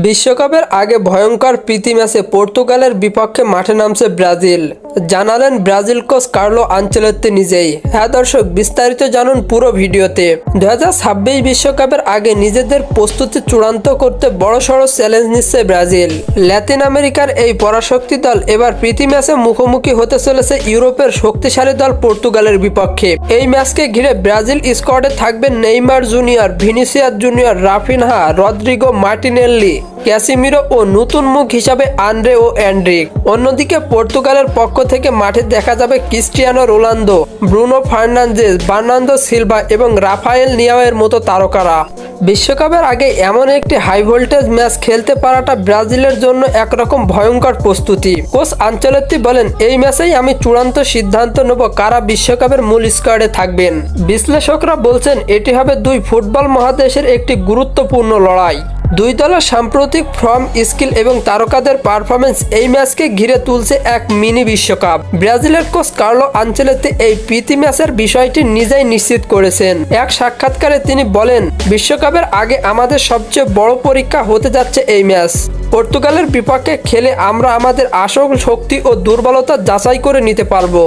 বিশ্বকাপের আগে ভয়ঙ্কর প্রীতি ম্যাচে পর্তুগালের বিপক্ষে মাঠে নামছে ব্রাজিল, জানালেন ব্রাজিল কোচ কার্লো আনচেলত্তি নিজেই। হ্যাঁ দর্শক, বিস্তারিত জানুন পুরো ভিডিওতে। 2026 বিশ্বকাপের আগে নিজেদের প্রস্তুতি চূড়ান্ত করতে বড়সড় চ্যালেঞ্জ নিচ্ছে ব্রাজিল। ল্যাতিন আমেরিকার এই পরাশক্তি দল এবার প্রীতি ম্যাচে মুখোমুখি হতে চলেছে ইউরোপের শক্তিশালী দল পর্তুগালের বিপক্ষে। এই ম্যাচকে ঘিরে ব্রাজিল স্কোয়াডে থাকবেন Neymar Junior, Vinicius Junior, Raphinha, Rodrygo, Martinelli, Casemiro ও নতুন মুখ হিসাবে আন্দ্রে ও এন্ড্রিক। অন্যদিকে পর্তুগালের পক্ষ থেকে মাঠে দেখা যাবে Cristiano Ronaldo, Bruno Fernandes, Bernardo Silva এবং রাফায়েল লিয়াওয়ের মতো তারকারা। বিশ্বকাপের আগে এমন একটি হাই ভোল্টেজ ম্যাচ খেলতে পারাটা ব্রাজিলের জন্য একরকম ভয়ঙ্কর প্রস্তুতি। কোচ আনচেলত্তি বলেন, এই ম্যাচেই আমি চূড়ান্ত সিদ্ধান্ত নেব কারা বিশ্বকাপের মূল স্কোয়াডে থাকবেন। বিশ্লেষকরা বলছেন এটি হবে দুই ফুটবল মহাদেশের একটি গুরুত্বপূর্ণ লড়াই। দুই দলের সাম্প্রতিক ফর্ম, স্কিল এবং তারকাদের পারফরমেন্স এই ম্যাচকে ঘিরে তুলছে এক মিনি বিশ্বকাপ। ব্রাজিলের কোচ কার্লো আনচেলত্তি এই প্রীতি ম্যাচের বিষয়টি নিজেই নিশ্চিত করেছেন। এক সাক্ষাৎকারে তিনি বলেন, বিশ্বকাপের আগে আমাদের সবচেয়ে বড় পরীক্ষা হতে যাচ্ছে এই ম্যাচ। পর্তুগালের বিপক্ষে খেলে আমরা আমাদের আসল শক্তি ও দুর্বলতা যাচাই করে নিতে পারবো।